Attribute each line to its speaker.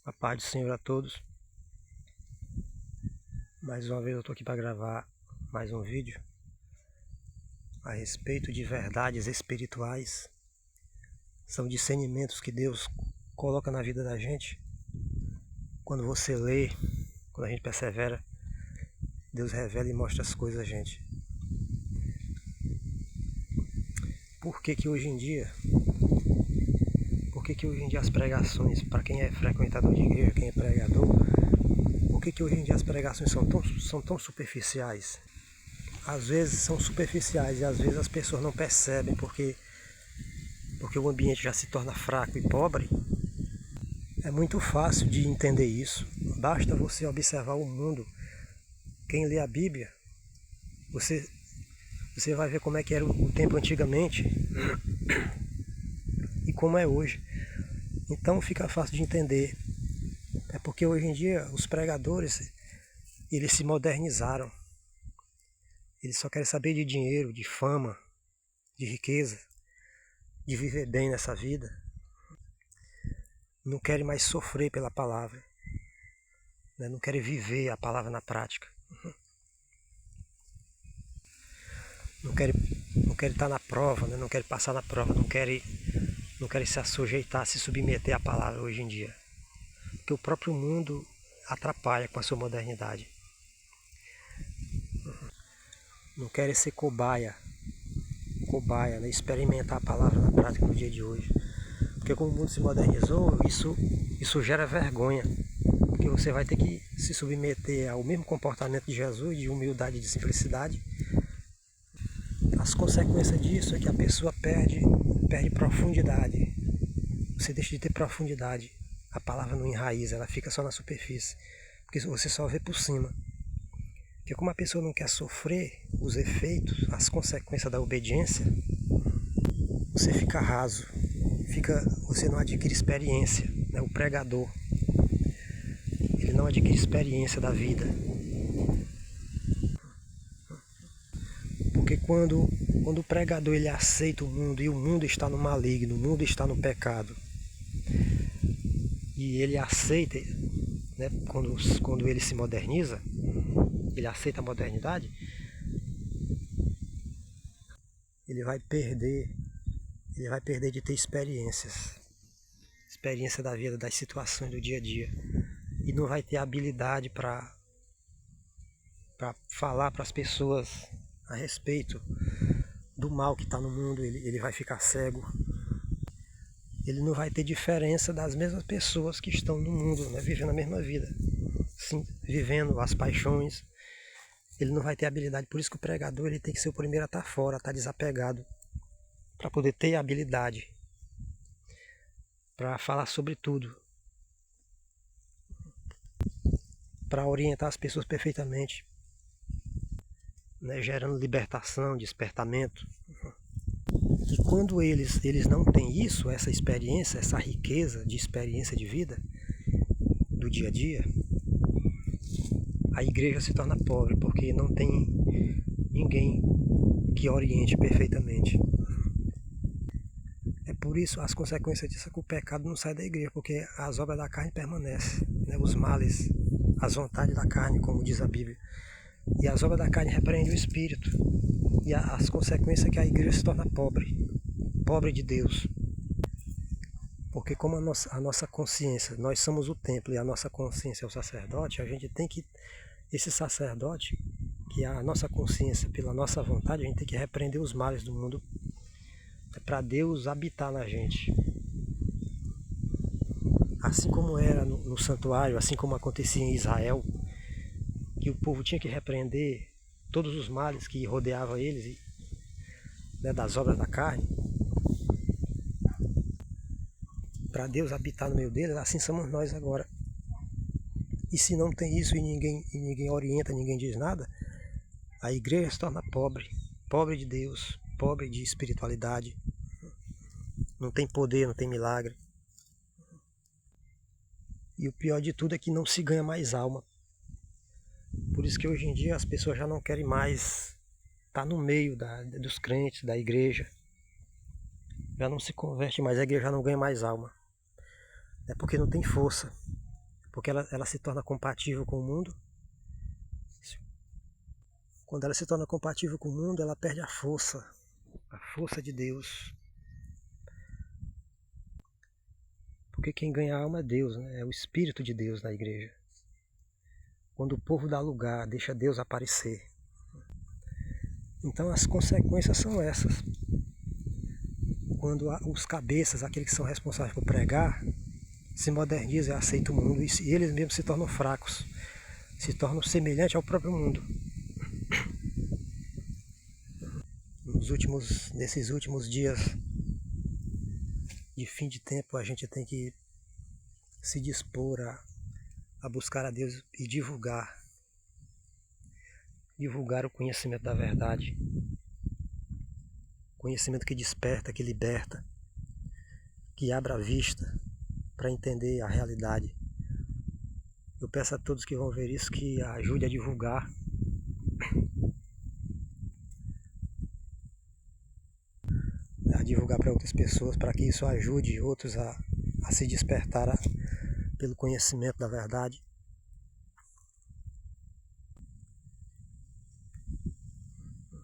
Speaker 1: A paz do Senhor a todos. Mais uma vez eu estou aqui para gravar mais um vídeo a respeito de verdades espirituais. São discernimentos que Deus coloca na vida da gente. Quando você lê, quando a gente persevera, Deus revela e mostra as coisas a gente. Por que hoje em dia as pregações, para quem é frequentador de igreja, quem é pregador, por que hoje em dia as pregações são tão superficiais? Às vezes são superficiais e às vezes as pessoas não percebem porque o ambiente já se torna fraco e pobre. É muito fácil de entender isso. Basta você observar o mundo. Quem lê a Bíblia, você vai ver como é que era o tempo antigamente e como é hoje. Então fica fácil de entender. É porque hoje em dia os pregadores, eles se modernizaram. Eles só querem saber de dinheiro, de fama, de riqueza, de viver bem nessa vida. Não querem mais sofrer pela palavra, né? Não querem viver a palavra na prática. Não querem estar na prova, né? Não querem passar na prova, não querem se sujeitar, se submeter à palavra hoje em dia. Porque o próprio mundo atrapalha com a sua modernidade. Não querem ser cobaia, né? Experimentar a palavra na prática no dia de hoje. Porque como o mundo se modernizou, isso gera vergonha. Porque você vai ter que se submeter ao mesmo comportamento de Jesus, de humildade e de simplicidade. As consequências disso é que a pessoa perde profundidade. Você deixa de ter profundidade. A palavra não enraiza, ela fica só na superfície. Porque você só vê por cima. Porque como a pessoa não quer sofrer os efeitos, as consequências da obediência, você fica raso. Você não adquire experiência, né? O pregador, ele não adquire experiência da vida. Porque quando o pregador ele aceita o mundo e o mundo está no maligno, o mundo está no pecado, e ele aceita, né, quando ele se moderniza, ele aceita a modernidade, ele vai perder de ter experiência da vida, das situações do dia a dia, e não vai ter habilidade para falar para as pessoas a respeito do mal que está no mundo. Ele vai ficar cego. Ele não vai ter diferença das mesmas pessoas que estão no mundo, né, vivendo a mesma vida, sim, vivendo as paixões. Ele não vai ter habilidade. Por isso que o pregador ele tem que ser o primeiro a estar fora, a estar desapegado, para poder ter habilidade para falar sobre tudo, para orientar as pessoas perfeitamente, né, gerando libertação, despertamento. E quando eles não têm isso, essa experiência, essa riqueza de experiência de vida do dia a dia, a igreja se torna pobre, porque não tem ninguém que oriente perfeitamente. É por isso as consequências disso é que o pecado não sai da igreja, porque as obras da carne permanecem, né? Os males, as vontades da carne, como diz a Bíblia. E as obras da carne repreendem o espírito. E as consequências é que a igreja se torna pobre de Deus. Porque como a nossa consciência, nós somos o templo e a nossa consciência é o sacerdote, a gente tem que, esse sacerdote, que é a nossa consciência pela nossa vontade, a gente tem que repreender os males do mundo, para Deus habitar na gente. Assim como era no santuário, assim como acontecia em Israel, que o povo tinha que repreender todos os males que rodeavam eles, né, das obras da carne, para Deus habitar no meio deles. Assim somos nós agora. E se não tem isso e ninguém orienta, ninguém diz nada, a igreja se torna pobre de Deus, pobre de espiritualidade. Não tem poder, não tem milagre. E o pior de tudo é que não se ganha mais alma. Por isso que hoje em dia as pessoas já não querem mais estar no meio dos crentes, da igreja. Já não se converte mais, a igreja já não ganha mais alma. É porque não tem força. porque ela se torna compatível com o mundo. Quando ela se torna compatível com o mundo, ela perde a força de Deus. Porque quem ganha a alma é Deus, né? É o Espírito de Deus na igreja. Quando o povo dá lugar, deixa Deus aparecer. Então as consequências são essas. Quando os cabeças, aqueles que são responsáveis por pregar, se modernizam e aceitam o mundo, e eles mesmos se tornam fracos, se tornam semelhantes ao próprio mundo. Nesses últimos dias de fim de tempo, a gente tem que se dispor a buscar a Deus e divulgar o conhecimento da verdade, conhecimento que desperta, que liberta, que abre a vista para entender a realidade. Eu peço a todos que vão ver isso que ajude a divulgar para outras pessoas, para que isso ajude outros a se despertar pelo conhecimento da verdade.